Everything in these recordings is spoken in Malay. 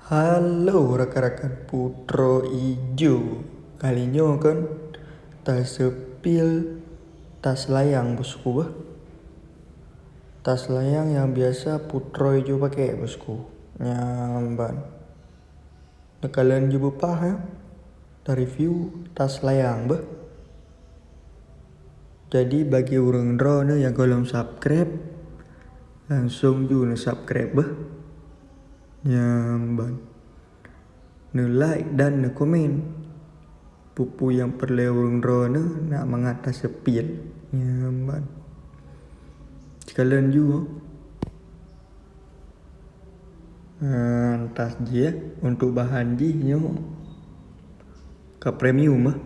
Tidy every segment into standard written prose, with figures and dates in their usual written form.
Halo rekan-rekan Putro Ijo. Kalinya kan tas sepil tas layang bosku bah. Tas layang yang biasa Putro Ijo pakai bosku. Nyamban. Nah, kalian juga paham ya? Review tas layang bah. Jadi bagi orang drone yang belum subscribe, langsung juga subscribe bah. Nyamban. Like dan komen. Pupu yang perlu orang nak mengatas sepil. Nyamban. Sekalian juga tas dia untuk bahan dia ke premium lah.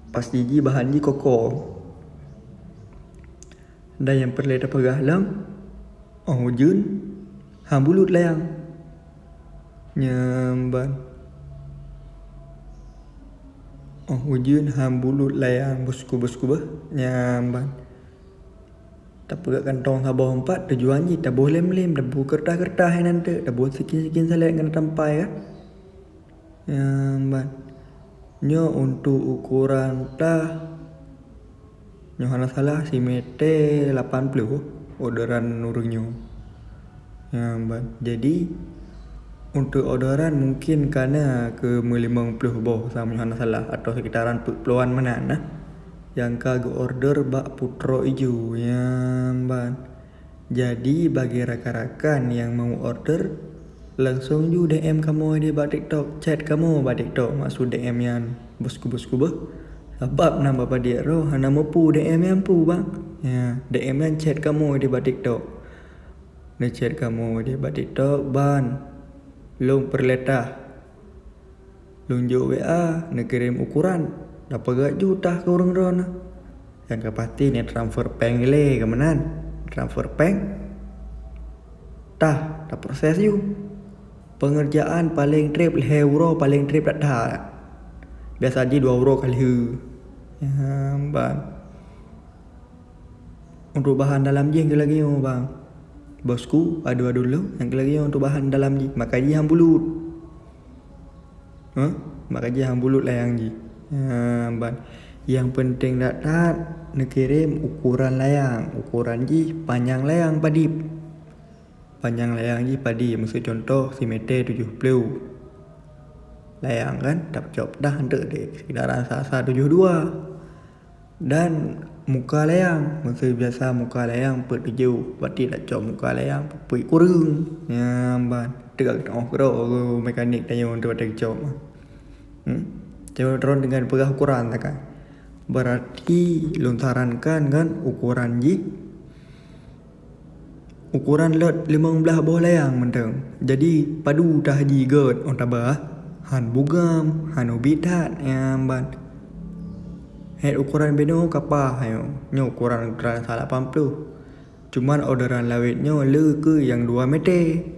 Pasti ji bahan ji kokoh. Dan yang perlu dapat galam ujun hambulut layang. Nyamban. Ujun hambulut layang bosku bah. Nyamban. Tak pegang kantong sabah 4 tujuan je tak boleh lem tak boleh kertas-kertas yang nanti tak boleh sekin-sekin salat kena tampai kan. Nyamban. Nyo untuk ukuran tah nyo hana salah si meter 80 orderan nurunyo. Nyamban. Jadi untuk orderan mungkin karena ke 50 boh sama hana salah atau sekitaran puluhan mana nah. Yang kagak order bak Putro Ijo. Nyamban. Jadi bagi rakan-rakan yang mau order langsung ju DM kamu di bak TikTok, chat kamu bak TikTok maksud DM yang bosku bah. Sebab nama bapa dia roh hana mampu DM yang pu bang. Ya, DM yang chat kamu di bak TikTok. Nah chat kamu di bak TikTok ban. Long perletah. Long jo WA nak kirim ukuran. Dapat gak juta ke orang drone. Yang pasti ni transfer peng le kemanan. Transfer peng. Tah, tak proses you. Pengerjaan paling trip euro paling trip tak dah. Biasa aja 2 euro kali hu. Bang. Untuk bahan dalam je yang lagi bang. Bosku adu dulu yang lagi untuk bahan dalam je. Maka je hang bulut. Maka je hang bulut layang je. Bang. Yang penting nak nak kirim ukuran layang. Ukuran je panjang layang padip. Panjang layang je padip. Maksud contoh si meter 70. Layang kan tak cop dah untuk dek sekitaran sasa 72. Dan muka layang maksud biasa muka layang per 7. Berarti tak cop muka layang per kurung. Nyamban. Tegak kerok mekanik tanya untuk tak cop. Drone dengan pegah ukuran tak kan. Berarti lontarankan kan ukuran ji. Ukuran lot 15 boh layang menteng. Jadi padu dah ji ged on tabah. Han bugam, han ubitat nyamban. Head ukuran beno kapah ayo. Nyo ukuran salah 80. Cuman orderan lawitnya le ke yang 2 meter.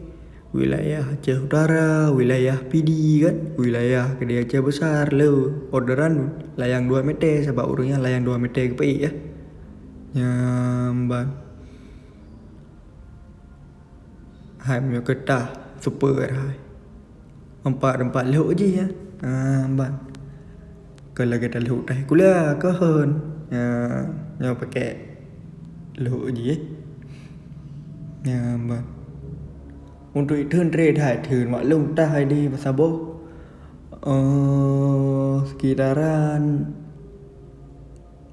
Wilayah Aceh Utara, wilayah PD kan, wilayah Kedai Aceh Besar le orderan layang 2 meter sebab urungnya layang 2 meter ke pi ya. Nyamban. Hai punya ketah super hai. Empat lehuk je ya. Nyamban. Kalau kita lehuk dah kuliah ke hen. Nyo pakai lehuk je. Nyamban. Untuk itu trade hai thun maklum tah hai di pasabo sekitaran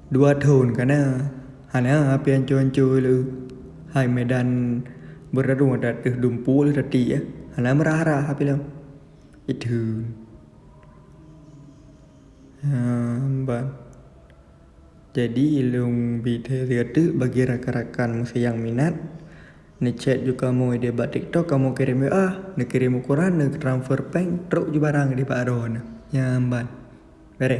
2 tahun karena hana pian cuan-cuan lu hai medan berarung ada dumpul tadi ya hana merah-merah api lam itu ban. Jadi ilung bidhe tu bagi rakan-rakan yang minat ni chat juga kamu di bak TikTok kamu kirim nak kirim ukuran nak transfer peng truk je barang di bak ron. Nyamban. Bere.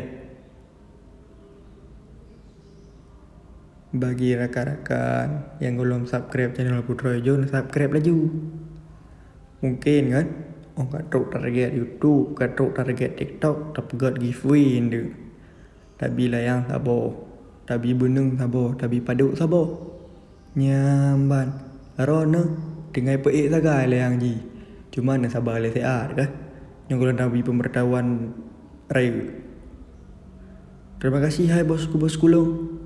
Bagi rakan-rakan yang belum subscribe channel Putro Ijo subscribe laju. Mungkin kan truk target YouTube, truk target TikTok tak pegat giveaway ndu. Tapi layang sabo, tapi benung sabo, tapi paduk sabo. Nyamban. Rona dengan peik sagai layang ji. Cuma nak sabar LCA kah? Yang kalau nabi pemberitahuan Ray. Terima kasih hai bosku long.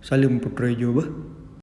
Salim Putra Jo bah.